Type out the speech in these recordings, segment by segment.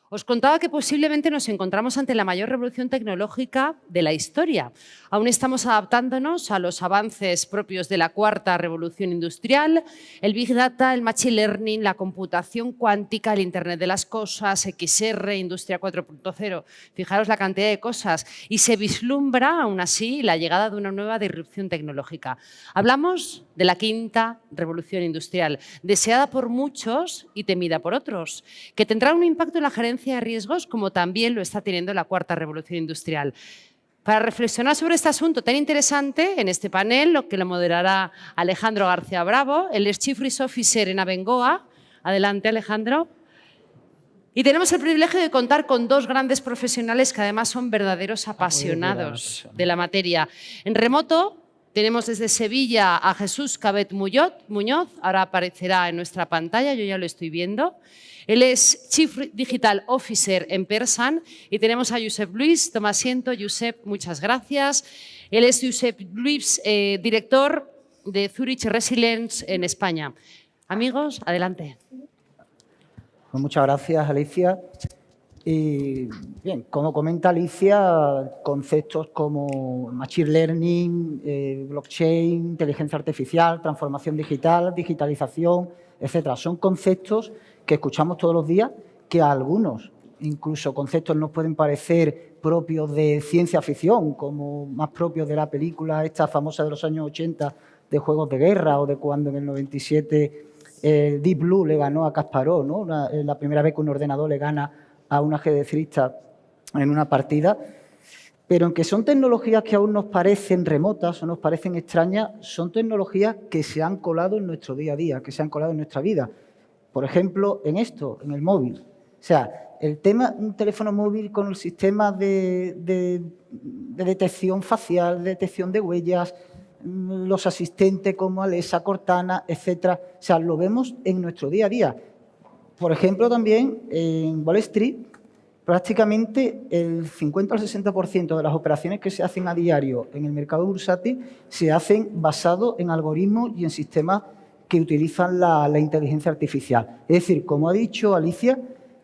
Os contaba que posiblemente nos encontramos ante la mayor revolución tecnológica de la historia. Aún estamos adaptándonos a los avances propios de la cuarta revolución industrial, el Big Data, el Machine Learning, la computación cuántica, el Internet de las cosas, XR, Industria 4.0. Fijaros la cantidad de cosas. Y se vislumbra, aún así, la llegada de una nueva disrupción tecnológica. Hablamos de la quinta revolución industrial, deseada por muchos y temida por otros, que tendrá un impacto en la gerencia de riesgos como también lo está teniendo la cuarta revolución industrial. Para reflexionar sobre este asunto tan interesante, en este panel, lo que lo moderará Alejandro García Bravo, él es Chief Risk Officer en Abengoa. Adelante, Alejandro. Y tenemos el privilegio de contar con dos grandes profesionales que además son verdaderos apasionados de la materia. En remoto tenemos desde Sevilla a Jesús Cabet Muñoz, ahora aparecerá en nuestra pantalla, yo ya lo estoy viendo. Él es Chief Digital Officer en Persan y tenemos a Josep Luis. Toma asiento, Josep, muchas gracias. Él es Josep Luis, director de Zurich Resilience en España. Amigos, adelante. Pues muchas gracias, Alicia. Y bien, como comenta Alicia, conceptos como Machine Learning, blockchain, inteligencia artificial, transformación digital, digitalización, etcétera, son conceptos que escuchamos todos los días, que a algunos, incluso conceptos nos pueden parecer propios de ciencia ficción, como más propios de la película esta famosa de los años 80 de Juegos de Guerra o de cuando en el 97 Deep Blue le ganó a Kasparov, ¿no? La primera vez que un ordenador le gana a un ajedrecista en una partida. Pero aunque son tecnologías que aún nos parecen remotas o nos parecen extrañas, son tecnologías que se han colado en nuestro día a día, que se han colado en nuestra vida. Por ejemplo, en esto, en el móvil. O sea, el tema, un teléfono móvil con el sistema de detección facial, detección de huellas, los asistentes como Alexa, Cortana, etcétera. O sea, lo vemos en nuestro día a día. Por ejemplo, también en Wall Street, prácticamente el 50 al 60% de las operaciones que se hacen a diario en el mercado bursátil se hacen basado en algoritmos y en sistemas que utilizan la inteligencia artificial. Es decir, como ha dicho Alicia,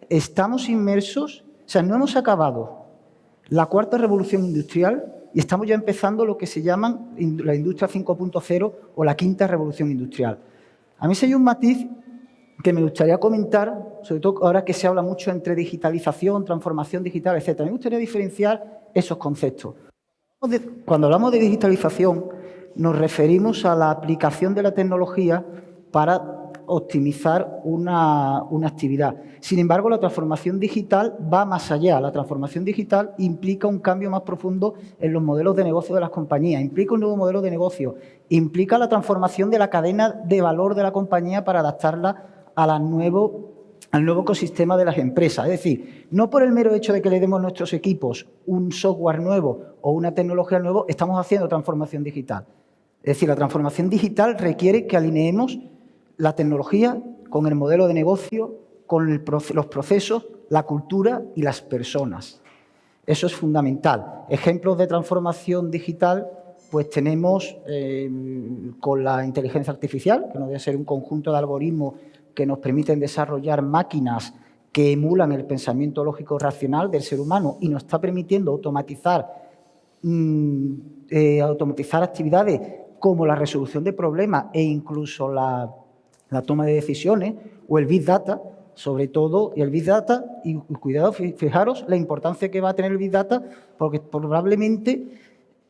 estamos inmersos, o sea, no hemos acabado la cuarta revolución industrial y estamos ya empezando lo que se llaman la industria 5.0 o la quinta revolución industrial. A mí sí hay un matiz que me gustaría comentar, sobre todo ahora que se habla mucho entre digitalización, transformación digital, etcétera. Me gustaría diferenciar esos conceptos. Cuando hablamos de digitalización, nos referimos a la aplicación de la tecnología para optimizar una actividad. Sin embargo, la transformación digital va más allá. La transformación digital implica un cambio más profundo en los modelos de negocio de las compañías, implica un nuevo modelo de negocio, implica la transformación de la cadena de valor de la compañía para adaptarla al nuevo ecosistema de las empresas. Es decir, no por el mero hecho de que le demos a nuestros equipos un software nuevo o una tecnología nueva, estamos haciendo transformación digital. Es decir, la transformación digital requiere que alineemos la tecnología con el modelo de negocio, con los procesos, la cultura y las personas. Eso es fundamental. Ejemplos de transformación digital, pues tenemos con la inteligencia artificial, que no debe ser un conjunto de algoritmos que nos permiten desarrollar máquinas que emulan el pensamiento lógico racional del ser humano y nos está permitiendo automatizar actividades como la resolución de problemas e incluso la toma de decisiones, o el Big Data, sobre todo, y el Big Data, y cuidado, fijaros la importancia que va a tener el Big Data, porque probablemente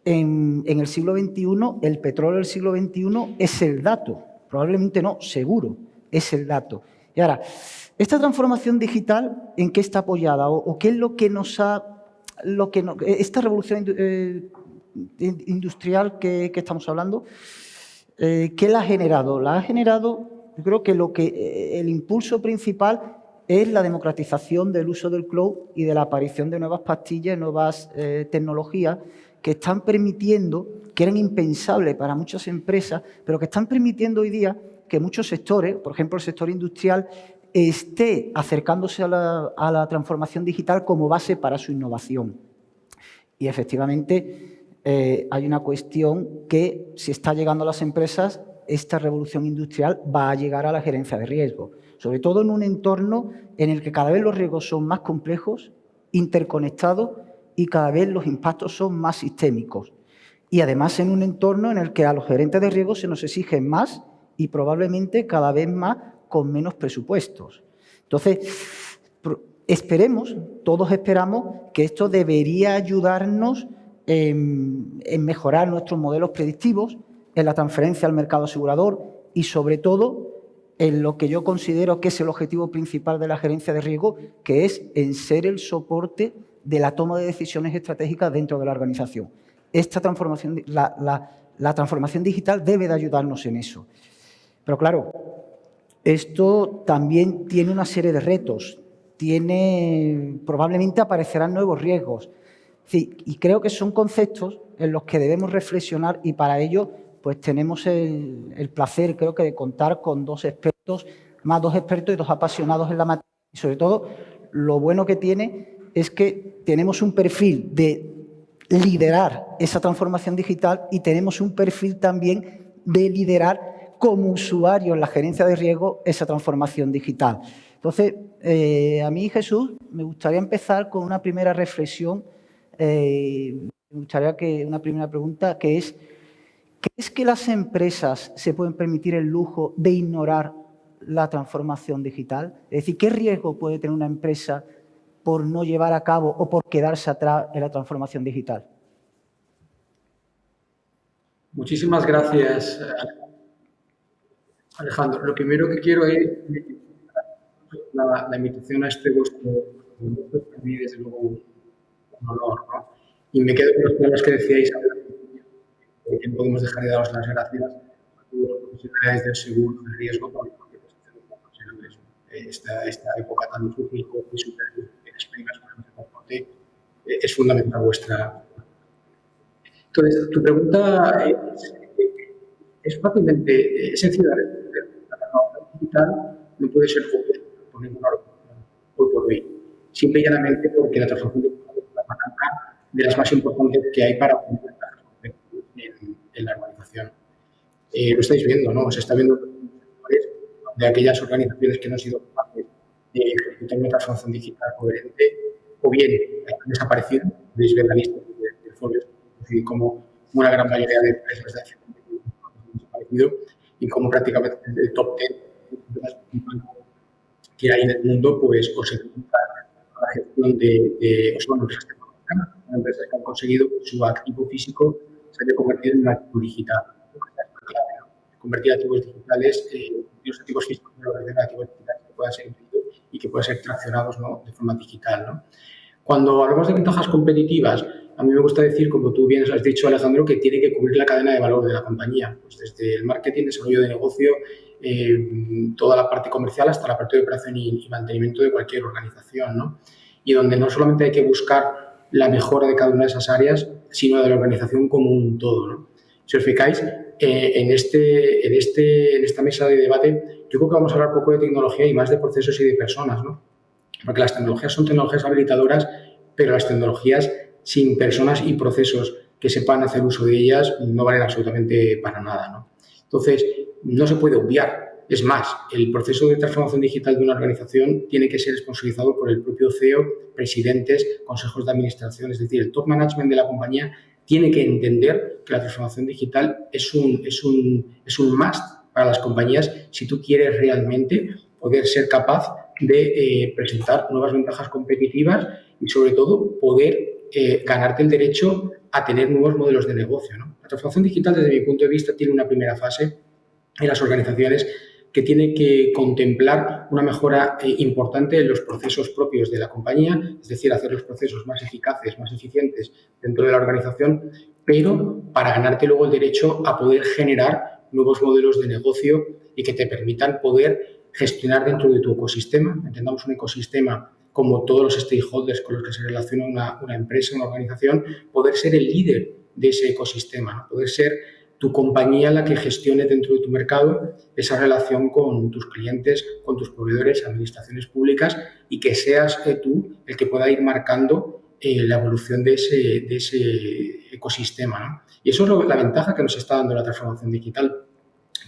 en el siglo XXI, el petróleo del siglo XXI es el dato, probablemente no, seguro, es el dato. Y ahora, esta transformación digital, ¿en qué está apoyada? ¿O qué es lo que nos ha... esta revolución industrial que estamos hablando, ¿qué la ha generado? La ha generado, yo creo que el impulso principal es la democratización del uso del cloud y de la aparición de nuevas pastillas, nuevas tecnologías que están permitiendo, que eran impensables para muchas empresas, pero que están permitiendo hoy día que muchos sectores, por ejemplo el sector industrial, esté acercándose a la transformación digital como base para su innovación. Y efectivamente hay una cuestión que si está llegando a las empresas esta revolución industrial va a llegar a la gerencia de riesgo, sobre todo en un entorno en el que cada vez los riesgos son más complejos, interconectados y cada vez los impactos son más sistémicos. Y además en un entorno en el que a los gerentes de riesgo se nos exigen más y probablemente cada vez más con menos presupuestos. Entonces, esperemos, todos esperamos que esto debería ayudarnos en mejorar nuestros modelos predictivos, en la transferencia al mercado asegurador y, sobre todo, en lo que yo considero que es el objetivo principal de la gerencia de riesgo, que es en ser el soporte de la toma de decisiones estratégicas dentro de la organización. Esta transformación, la transformación digital debe de ayudarnos en eso. Pero, claro, esto también tiene una serie de retos. Probablemente aparecerán nuevos riesgos. Sí, y creo que son conceptos en los que debemos reflexionar y para ello pues tenemos el placer, creo que, de contar con dos expertos y dos apasionados en la materia. Y sobre todo, lo bueno que tiene es que tenemos un perfil de liderar esa transformación digital y tenemos un perfil también de liderar como usuario en la gerencia de riesgo esa transformación digital. Entonces, a mí, Jesús, me gustaría empezar con una primera reflexión. Me gustaría una primera pregunta, que es: ¿crees que las empresas se pueden permitir el lujo de ignorar la transformación digital? Es decir, ¿qué riesgo puede tener una empresa por no llevar a cabo o por quedarse atrás en la transformación digital? Muchísimas gracias, Alejandro. Lo primero que quiero es la invitación a este vuestro para mí, desde luego, un honor, ¿no? Y me quedo con las palabras que decíais, que no podemos dejar de daros las gracias a todos los profesionales del seguro de riesgo por la prestación de profesionales. Esta época tan difícil y súper explica sobre el transporte es fundamental vuestra. Entonces, tu pregunta es fácilmente sencilla. La transformación digital no puede ser por ninguna organización hoy por hoy. Simple y llanamente porque la transformación digital es una palanca de las más importantes que hay para obtener en la organización. Lo estáis viendo, ¿no? Se está viendo de aquellas organizaciones que no han sido capaces de ejecutar una transformación digital coherente, o bien han desaparecido. Podéis ver la lista de folios, es decir, como una gran mayoría de empresas de acción han desaparecido y como prácticamente el top 10 que hay en el mundo, pues os ejecuta la gestión de empresas que han conseguido que su activo físico se haya convertido en un activo digital. Convertir activos digitales, los activos físicos en activos digitales que puedan ser incluidos y que puedan ser traccionados, ¿no?, de forma digital, ¿no? Cuando hablamos de ventajas competitivas, a mí me gusta decir, como tú bien has dicho, Alejandro, que tiene que cubrir la cadena de valor de la compañía, pues desde el marketing, desarrollo de negocio, toda la parte comercial hasta la parte de operación y mantenimiento de cualquier organización, ¿no? Y donde no solamente hay que buscar la mejora de cada una de esas áreas, sino de la organización como un todo, ¿no? Si os fijáis, en esta mesa de debate, yo creo que vamos a hablar poco de tecnología y más de procesos y de personas, ¿no? Porque las tecnologías son tecnologías habilitadoras, pero las tecnologías sin personas y procesos que sepan hacer uso de ellas no valen absolutamente para nada, ¿no? Entonces, no se puede obviar. Es más, el proceso de transformación digital de una organización tiene que ser responsabilizado por el propio CEO, presidentes, consejos de administración, es decir, el top management de la compañía tiene que entender que la transformación digital es un must para las compañías si tú quieres realmente poder ser capaz de presentar nuevas ventajas competitivas y, sobre todo, poder ganarte el derecho a tener nuevos modelos de negocio, ¿no? La transformación digital, desde mi punto de vista, tiene una primera fase en las organizaciones que tiene que contemplar una mejora importante en los procesos propios de la compañía, es decir, hacer los procesos más eficaces, más eficientes dentro de la organización, pero para ganarte luego el derecho a poder generar nuevos modelos de negocio y que te permitan poder gestionar dentro de tu ecosistema. Entendamos un ecosistema como todos los stakeholders con los que se relaciona una empresa, una organización, poder ser el líder de ese ecosistema, ¿no? Poder ser tu compañía la que gestione dentro de tu mercado esa relación con tus clientes, con tus proveedores, administraciones públicas, y que seas tú el que pueda ir marcando la evolución de ese ecosistema, ¿no? Y eso es la ventaja que nos está dando la transformación digital.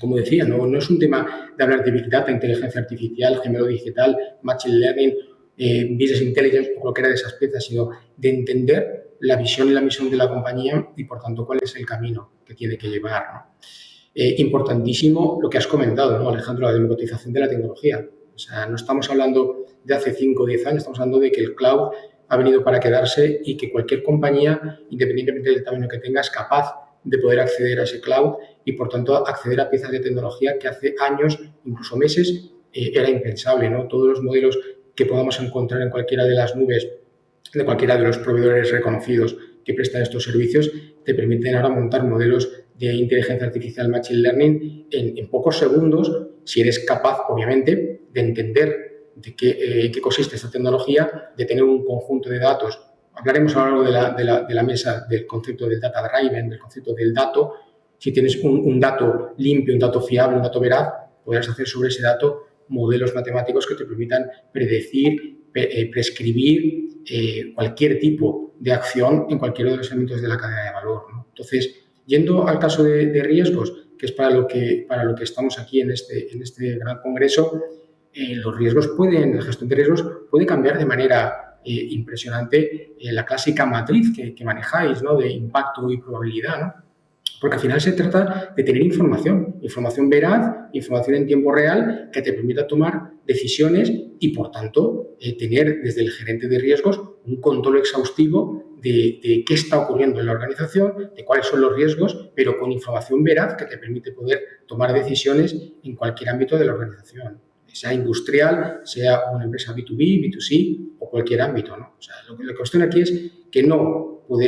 como decía, no es un tema de hablar de Big Data, inteligencia artificial, gemelo digital, Machine Learning, Business Intelligence o cualquiera de esas piezas, sino de entender la visión y la misión de la compañía y, por tanto, cuál es el camino que tiene que llevar, ¿no? Importantísimo lo que has comentado, ¿no, Alejandro? La democratización de la tecnología. O sea, no estamos hablando de hace 5 o 10 años, estamos hablando de que el cloud ha venido para quedarse y que cualquier compañía, independientemente del tamaño que tenga, es capaz de poder acceder a ese cloud y, por tanto, acceder a piezas de tecnología que hace años, incluso meses, era impensable, ¿no? Todos los modelos que podamos encontrar en cualquiera de las nubes, de cualquiera de los proveedores reconocidos que prestan estos servicios, te permiten ahora montar modelos de inteligencia artificial, Machine Learning, en pocos segundos, si eres capaz, obviamente, de entender de qué consiste esta tecnología, de tener un conjunto de datos. Hablaremos a lo largo de la mesa del concepto del data driven, del concepto del dato. Si tienes un dato limpio, un dato fiable, un dato veraz, podrás hacer sobre ese dato modelos matemáticos que te permitan predecir, prescribir cualquier tipo de acción en cualquiera de los elementos de la cadena de valor, ¿no? Entonces, yendo al caso de riesgos, que es para lo que estamos aquí en este gran congreso, los riesgos la gestión de riesgos puede cambiar de manera impresionante la clásica matriz que manejáis, ¿no? De impacto y probabilidad, ¿no? Porque al final se trata de tener información veraz, información en tiempo real que te permita tomar decisiones y, por tanto, tener desde el gerente de riesgos un control exhaustivo de qué está ocurriendo en la organización, de cuáles son los riesgos, pero con información veraz que te permite poder tomar decisiones en cualquier ámbito de la organización, sea industrial, sea una empresa B2B, B2C o cualquier ámbito, ¿no? O sea, la cuestión aquí es que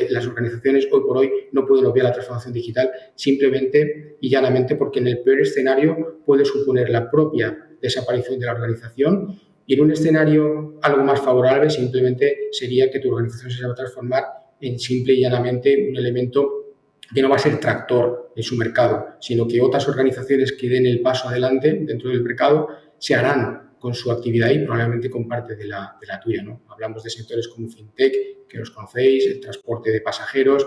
las organizaciones hoy por hoy no pueden obviar la transformación digital simplemente y llanamente porque en el peor escenario puede suponer la propia desaparición de la organización y en un escenario algo más favorable simplemente sería que tu organización se va a transformar en simple y llanamente un elemento que no va a ser tractor en su mercado, sino que otras organizaciones que den el paso adelante dentro del mercado se harán con su actividad y probablemente con parte de la tuya, ¿no? Hablamos de sectores como FinTech, que los conocéis, el transporte de pasajeros,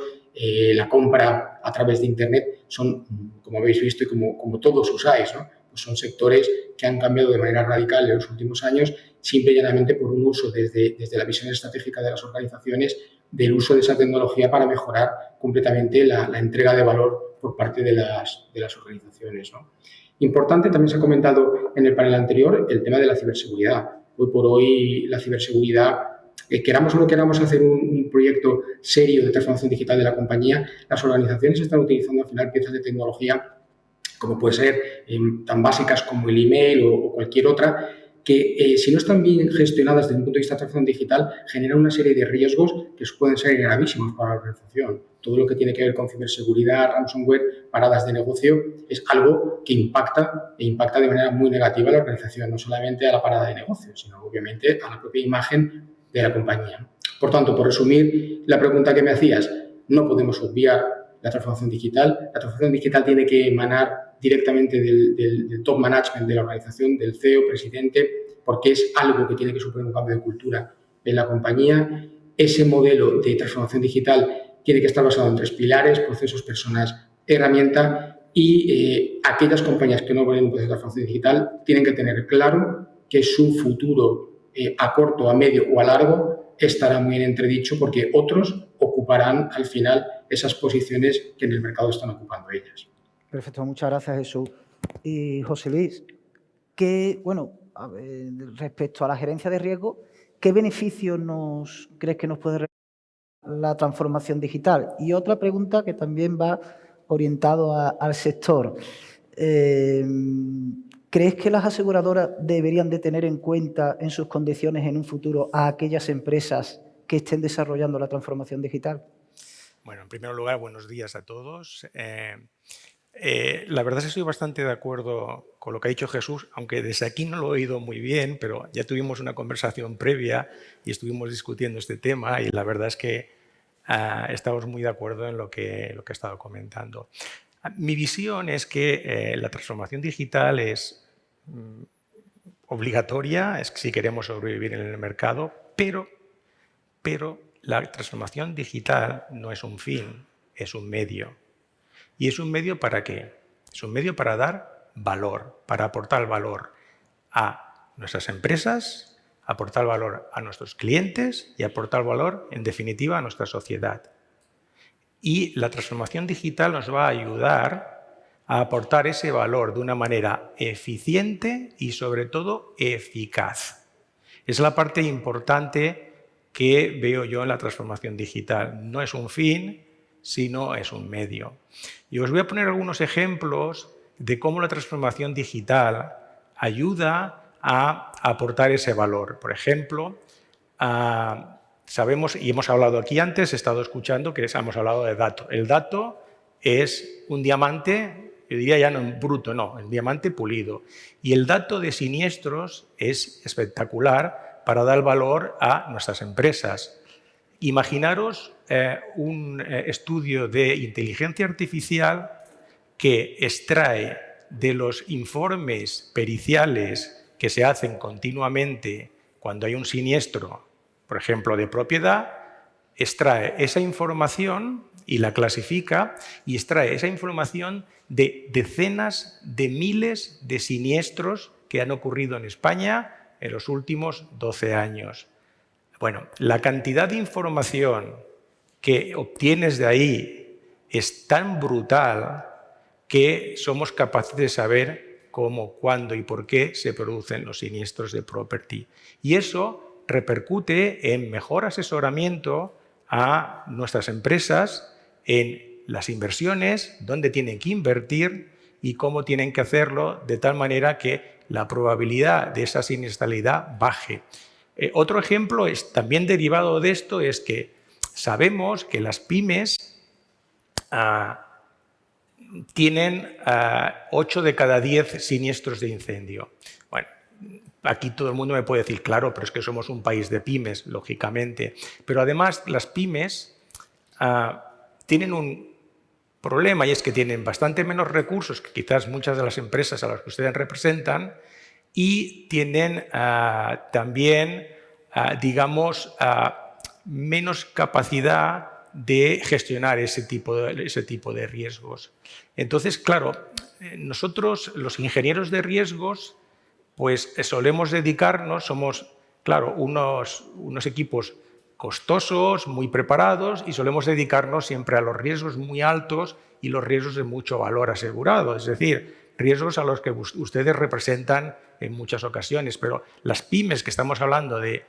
la compra a través de Internet, son, como habéis visto y como todos usáis, ¿no? Pues son sectores que han cambiado de manera radical en los últimos años, simple y llanamente por un uso desde la visión estratégica de las organizaciones del uso de esa tecnología para mejorar completamente la entrega de valor por parte de las organizaciones, ¿no? Importante, también se ha comentado en el panel anterior, el tema de la ciberseguridad. Hoy por hoy la ciberseguridad, queramos o no queramos hacer un proyecto serio de transformación digital de la compañía, las organizaciones están utilizando al final piezas de tecnología como puede ser tan básicas como el email o cualquier otra, que si no están bien gestionadas desde un punto de vista de transformación digital, generan una serie de riesgos que pueden ser gravísimos para la organización. Todo lo que tiene que ver con ciberseguridad, ransomware, paradas de negocio, es algo que impacta de manera muy negativa a la organización, no solamente a la parada de negocio, sino obviamente a la propia imagen de la compañía. Por tanto, por resumir la pregunta que me hacías, no podemos obviar la transformación digital. La transformación digital tiene que emanar directamente del top management de la organización, del CEO, presidente, porque es algo que tiene que suponer un cambio de cultura en la compañía. Ese modelo de transformación digital tiene que estar basado en 3 pilares: procesos, personas, herramienta, y aquellas compañías que no ven un proceso de transformación digital tienen que tener claro que su futuro a corto, a medio o a largo estará muy en entredicho porque otros ocuparán al final esas posiciones que en el mercado están ocupando ellas. Perfecto, muchas gracias, Jesús. Y José Luis, respecto a la gerencia de riesgo, ¿qué beneficios crees que nos puede representar la transformación digital? Y otra pregunta que también va orientado al sector. ¿Crees que las aseguradoras deberían de tener en cuenta en sus condiciones en un futuro a aquellas empresas que estén desarrollando la transformación digital? Bueno, en primer lugar, buenos días a todos. La verdad es que estoy bastante de acuerdo con lo que ha dicho Jesús, aunque desde aquí no lo he oído muy bien, pero ya tuvimos una conversación previa y estuvimos discutiendo este tema y la verdad es que estamos muy de acuerdo en lo que ha estado comentando. Mi visión es que la transformación digital es obligatoria si queremos sobrevivir en el mercado, pero la transformación digital no es un fin, es un medio. ¿Y es un medio para qué? Es un medio para dar valor, para aportar valor a nuestras empresas, aportar valor a nuestros clientes y aportar valor, en definitiva, a nuestra sociedad. Y la transformación digital nos va a ayudar a aportar ese valor de una manera eficiente y, sobre todo, eficaz. Es la parte importante que veo yo en la transformación digital. No es un fin, sino es un medio. Y os voy a poner algunos ejemplos de cómo la transformación digital ayuda a aportar ese valor. Por ejemplo, sabemos, y hemos hablado aquí antes, he estado escuchando que hemos hablado de dato. El dato es un diamante, yo diría ya no en bruto, no, el diamante pulido. Y el dato de siniestros es espectacular para dar valor a nuestras empresas. Imaginaros un estudio de inteligencia artificial que extrae de los informes periciales que se hacen continuamente cuando hay un siniestro, por ejemplo, de propiedad, extrae esa información y la clasifica y extrae esa información de decenas de miles de siniestros que han ocurrido en España en los últimos 12 años. Bueno, la cantidad de información que obtienes de ahí es tan brutal que somos capaces de saber cómo, cuándo y por qué se producen los siniestros de property. Y eso repercute en mejor asesoramiento a nuestras empresas en las inversiones, dónde tienen que invertir y cómo tienen que hacerlo de tal manera que la probabilidad de esa siniestralidad baje. Otro ejemplo también derivado de esto es que sabemos que las pymes tienen 8 de cada 10 siniestros de incendio. Bueno, aquí todo el mundo me puede decir, claro, pero es que somos un país de pymes, lógicamente. Pero además las pymes tienen un problema y es que tienen bastante menos recursos que quizás muchas de las empresas a las que ustedes representan y tienen también, digamos, menos capacidad de gestionar ese tipo de riesgos. Entonces, claro, nosotros, los ingenieros de riesgos, pues solemos dedicarnos, somos, claro, unos equipos costosos, muy preparados y solemos dedicarnos siempre a los riesgos muy altos y los riesgos de mucho valor asegurado, es decir, riesgos a los que ustedes representan en muchas ocasiones, pero las pymes que estamos hablando de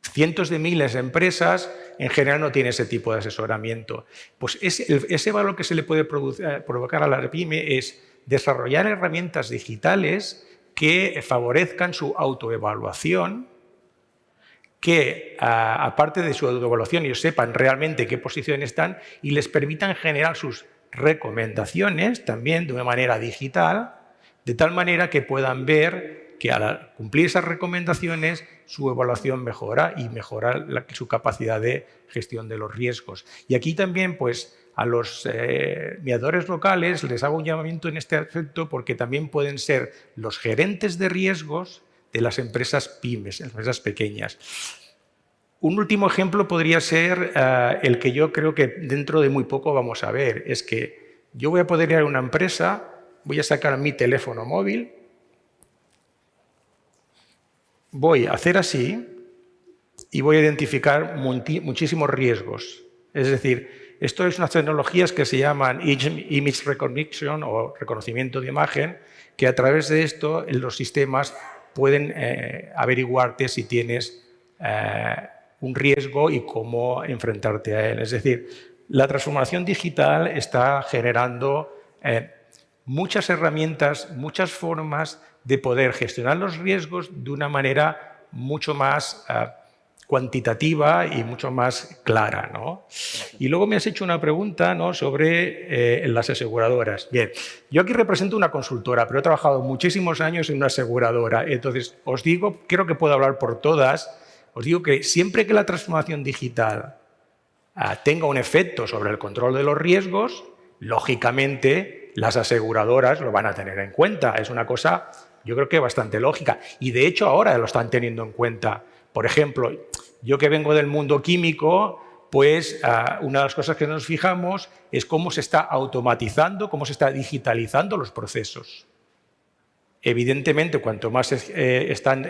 cientos de miles de empresas, en general no tiene ese tipo de asesoramiento. Pues ese valor que se le puede provocar a la pyme es desarrollar herramientas digitales que favorezcan su autoevaluación, que aparte de su autoevaluación ellos sepan realmente qué posición están y les permitan generar sus recomendaciones también de una manera digital, de tal manera que puedan ver que al cumplir esas recomendaciones su evaluación mejora y mejora su capacidad de gestión de los riesgos. Y aquí también, pues, a los mediadores locales les hago un llamamiento en este aspecto porque también pueden ser los gerentes de riesgos de las empresas pymes, las empresas pequeñas. Un último ejemplo podría ser el que yo creo que dentro de muy poco vamos a ver. Es que yo voy a poder ir a una empresa, voy a sacar mi teléfono móvil, voy a hacer así y voy a identificar muchísimos riesgos. Es decir, esto es unas tecnologías que se llaman Image Recognition o reconocimiento de imagen, que a través de esto los sistemas pueden averiguarte si tienes un riesgo y cómo enfrentarte a él. Es decir, la transformación digital está generando muchas herramientas, muchas formas de poder gestionar los riesgos de una manera mucho más cuantitativa y mucho más clara, ¿no? Y luego me has hecho una pregunta, ¿no?, sobre las aseguradoras. Bien, yo aquí represento una consultora, pero he trabajado muchísimos años en una aseguradora. Entonces, os digo, creo que puedo hablar por todas, os digo que siempre que la transformación digital tenga un efecto sobre el control de los riesgos, lógicamente las aseguradoras lo van a tener en cuenta. Es una cosa, yo creo que bastante lógica. Y de hecho ahora lo están teniendo en cuenta. Por ejemplo, yo que vengo del mundo químico, pues una de las cosas que nos fijamos es cómo se está automatizando, cómo se está digitalizando los procesos. Evidentemente, cuanto más están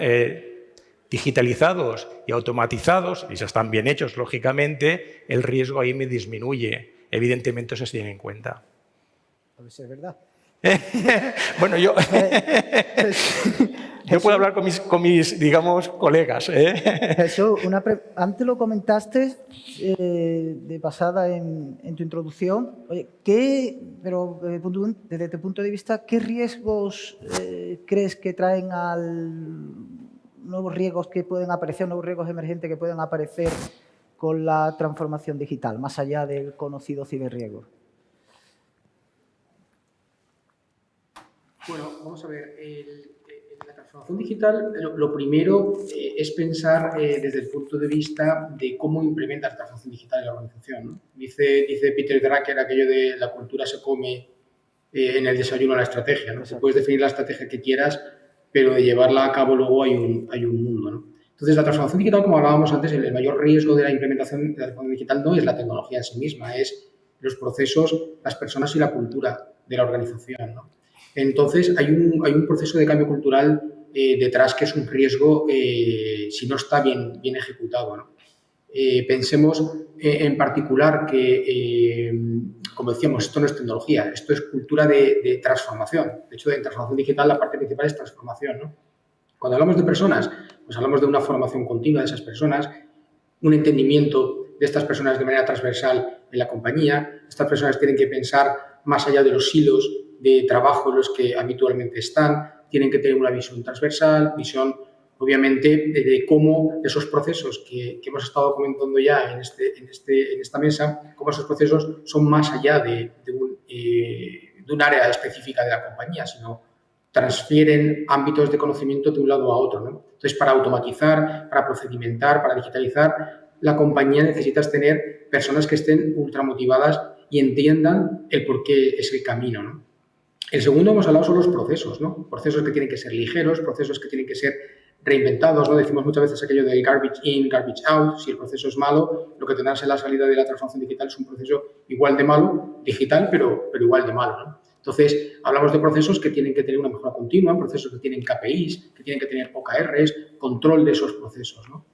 digitalizados y automatizados, y se están bien hechos, lógicamente, el riesgo ahí me disminuye. Evidentemente, eso se tiene en cuenta. Puede ser verdad. Bueno, yo puedo hablar con mis digamos, colegas. Jesús, antes lo comentaste de pasada en tu introducción. Oye, pero desde tu punto de vista, ¿qué riesgos crees que traen nuevos riesgos que pueden aparecer, nuevos riesgos emergentes que pueden aparecer con la transformación digital, más allá del conocido ciberriesgo? Bueno, vamos a ver. La transformación digital, lo primero es pensar desde el punto de vista de cómo implementas la transformación digital en la organización, ¿no? Dice Peter Drucker aquello de la cultura se come en el desayuno la estrategia, ¿no? Tú puedes definir la estrategia que quieras, pero de llevarla a cabo luego hay un mundo, ¿no? Entonces, la transformación digital, como hablábamos antes, el mayor riesgo de la implementación de la transformación digital no es la tecnología en sí misma, es los procesos, las personas y la cultura de la organización, ¿no? Entonces, hay un proceso de cambio cultural detrás que es un riesgo si no está bien ejecutado, ¿no? Pensemos en particular que, como decíamos, esto no es tecnología, esto es cultura de transformación. De hecho, en transformación digital la parte principal es transformación, ¿no? Cuando hablamos de personas, pues hablamos de una formación continua de esas personas, un entendimiento de estas personas de manera transversal en la compañía. Estas personas tienen que pensar más allá de los hilos de trabajo en los que habitualmente están, tienen que tener una visión transversal, visión, obviamente, de cómo esos procesos que hemos estado comentando ya en esta mesa, cómo esos procesos son más allá de un área específica de la compañía, sino transfieren ámbitos de conocimiento de un lado a otro, ¿no? Entonces, para automatizar, para procedimentar, para digitalizar, la compañía necesitas tener personas que estén ultramotivadas y entiendan el por qué es el camino, ¿no? El segundo, hemos hablado, son los procesos, ¿no? Procesos que tienen que ser ligeros, procesos que tienen que ser reinventados, ¿no? Decimos muchas veces aquello del garbage in, garbage out. Si el proceso es malo, lo que tendrás en la salida de la transformación digital es un proceso igual de malo, digital, pero igual de malo, ¿no? Entonces, hablamos de procesos que tienen que tener una mejora continua, procesos que tienen KPIs, que tienen que tener OKRs, control de esos procesos, ¿no?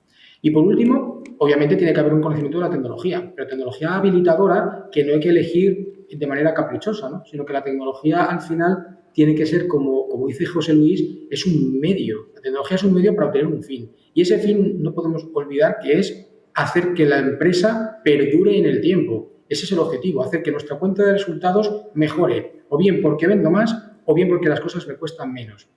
Y por último, obviamente tiene que haber un conocimiento de la tecnología, pero tecnología habilitadora que no hay que elegir de manera caprichosa, ¿no? Sino que la tecnología al final tiene que ser, como dice José Luis, es un medio. La tecnología es un medio para obtener un fin. Y ese fin no podemos olvidar que es hacer que la empresa perdure en el tiempo. Ese es el objetivo, hacer que nuestra cuenta de resultados mejore, o bien porque vendo más, o bien porque las cosas me cuestan menos.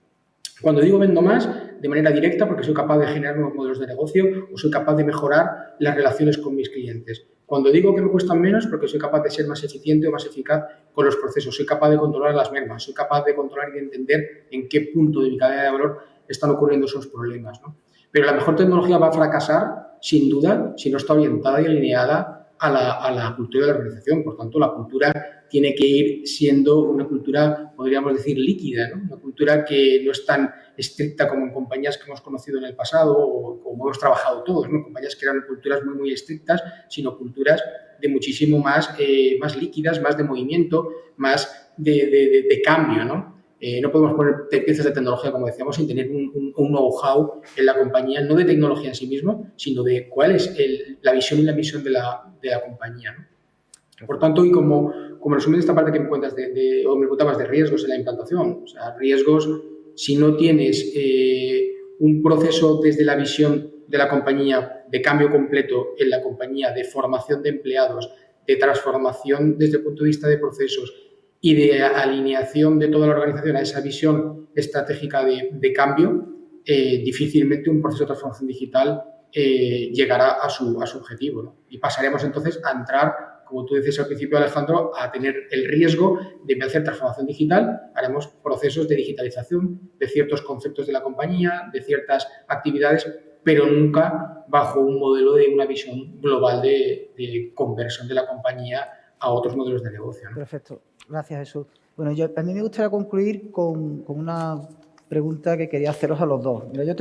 Cuando digo vendo más, de manera directa, porque soy capaz de generar nuevos modelos de negocio o soy capaz de mejorar las relaciones con mis clientes. Cuando digo que me cuestan menos, porque soy capaz de ser más eficiente o más eficaz con los procesos, soy capaz de controlar las mermas, soy capaz de controlar y de entender en qué punto de mi cadena de valor están ocurriendo esos problemas, ¿no? Pero la mejor tecnología va a fracasar, sin duda, si no está orientada y alineada a la cultura de la organización. Por tanto, la cultura tiene que ir siendo una cultura, podríamos decir, líquida, ¿no? Una cultura que no es tan estricta como en compañías que hemos conocido en el pasado o como hemos trabajado todos, ¿no? Compañías que eran culturas muy, muy estrictas, sino culturas de muchísimo más líquidas, más de movimiento, más de cambio, ¿no? No podemos poner piezas de tecnología, como decíamos, sin tener un know-how en la compañía, no de tecnología en sí mismo, sino de cuál es la visión y la misión de la compañía, ¿no? Por tanto, y como resumen de esta parte que me cuentas o me preguntabas de riesgos en la implantación, o sea, riesgos si no tienes un proceso desde la visión de la compañía de cambio completo en la compañía, de formación de empleados, de transformación desde el punto de vista de procesos y de alineación de toda la organización a esa visión estratégica de cambio, difícilmente un proceso de transformación digital llegará a su objetivo, ¿no? Y pasaremos entonces a entrar, como tú decías al principio, Alejandro, a tener el riesgo de, en vez de hacer transformación digital, haremos procesos de digitalización de ciertos conceptos de la compañía, de ciertas actividades, pero nunca bajo un modelo de una visión global de conversión de la compañía a otros modelos de negocio, ¿no? Perfecto. Gracias, Jesús. Bueno, a mí me gustaría concluir con una pregunta que quería haceros a los dos. Mira,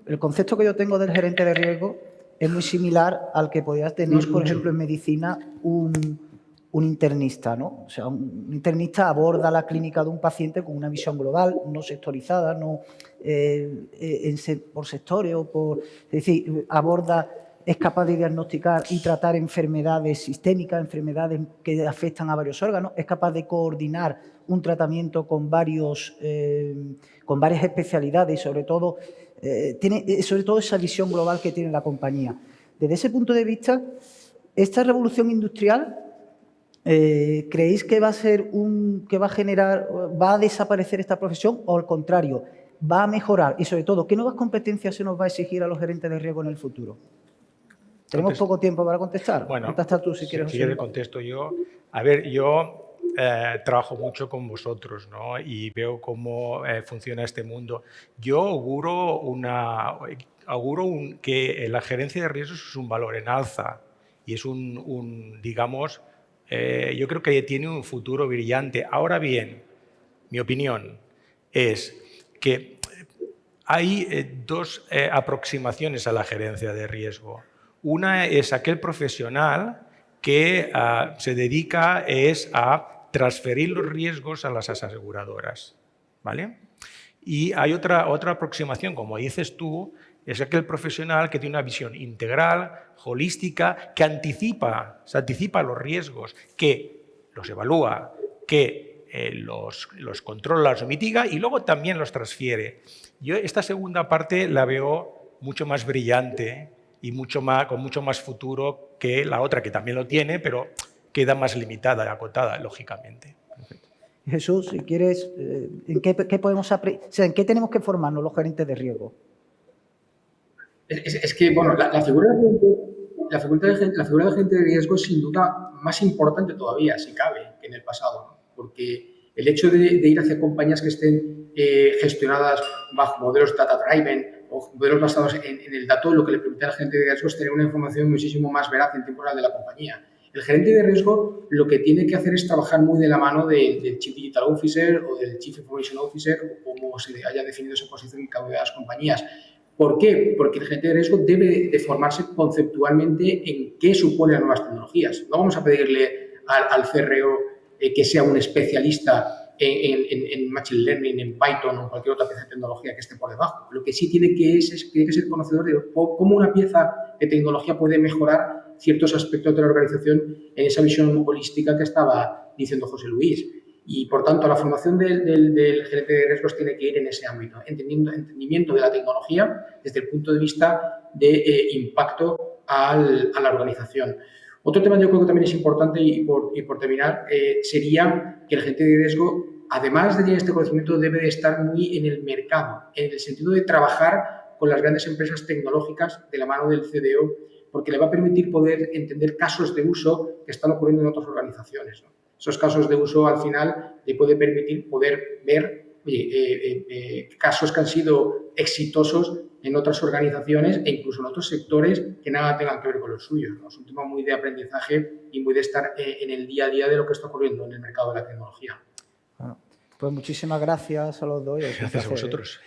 el concepto que yo tengo del gerente de riesgo es muy similar al que podías tener, por ejemplo, en medicina, un internista, ¿no? O sea, un internista aborda la clínica de un paciente con una visión global, no sectorizada, no por sectores o por... Es decir, es capaz de diagnosticar y tratar enfermedades sistémicas, enfermedades que afectan a varios órganos, es capaz de coordinar un tratamiento con varias especialidades y sobre todo esa visión global que tiene la compañía. Desde ese punto de vista, esta revolución industrial, ¿creéis que va a desaparecer esta profesión o al contrario, va a mejorar? Y sobre todo, ¿qué nuevas competencias se nos va a exigir a los gerentes de riesgo en el futuro? Tenemos poco tiempo para contestar. Bueno, contestar tú si quieres. Si quieres contesto yo. A ver, yo trabajo mucho con vosotros, ¿no? Y veo cómo funciona este mundo. Yo auguro que la gerencia de riesgos es un valor en alza y es digamos, yo creo que tiene un futuro brillante. Ahora bien, mi opinión es que hay dos aproximaciones a la gerencia de riesgo. Una es aquel profesional que se dedica a transferir los riesgos a las aseguradoras, ¿vale? Y hay otra aproximación, como dices tú, es aquel profesional que tiene una visión integral, holística, que se anticipa a los riesgos, que los evalúa, que los controla, los mitiga y luego también los transfiere. Yo esta segunda parte la veo mucho más brillante y con mucho más futuro que la otra, que también lo tiene, pero queda más limitada y acotada, lógicamente. Jesús, si quieres, ¿en qué tenemos que formarnos los gerentes de riesgo? Es que, bueno, la figura de gerente de riesgo es sin duda más importante todavía, si cabe, que en el pasado, ¿no? Porque el hecho de ir hacia compañías que estén gestionadas bajo modelos data-driven o modelos basados en el dato, lo que le permite al gerente de riesgo es tener una información muchísimo más veraz en tiempo real de la compañía. El gerente de riesgo lo que tiene que hacer es trabajar muy de la mano del Chief Digital Officer o del Chief Information Officer, o como se haya definido esa posición en cada una de las compañías. ¿Por qué? Porque el gerente de riesgo debe de formarse conceptualmente en qué suponen las nuevas tecnologías. No vamos a pedirle al CRO que sea un especialista en Machine Learning, en Python o cualquier otra pieza de tecnología que esté por debajo. Lo que sí tiene que ser conocedor de cómo una pieza de tecnología puede mejorar ciertos aspectos de la organización en esa visión holística que estaba diciendo José Luis. Y, por tanto, la formación del gerente de riesgos tiene que ir en ese ámbito, entendimiento de la tecnología desde el punto de vista de impacto a la organización. Otro tema yo creo que también es importante y por terminar sería que el gerente de riesgo, además de tener este conocimiento, debe de estar muy en el mercado, en el sentido de trabajar con las grandes empresas tecnológicas de la mano del CDO, porque le va a permitir poder entender casos de uso que están ocurriendo en otras organizaciones, ¿no? Esos casos de uso, al final, le puede permitir poder ver casos que han sido exitosos en otras organizaciones e incluso en otros sectores que nada tengan que ver con los suyos, ¿no? Es un tema muy de aprendizaje y muy de estar en el día a día de lo que está ocurriendo en el mercado de la tecnología. Bueno, pues muchísimas gracias a los dos. Gracias a vosotros.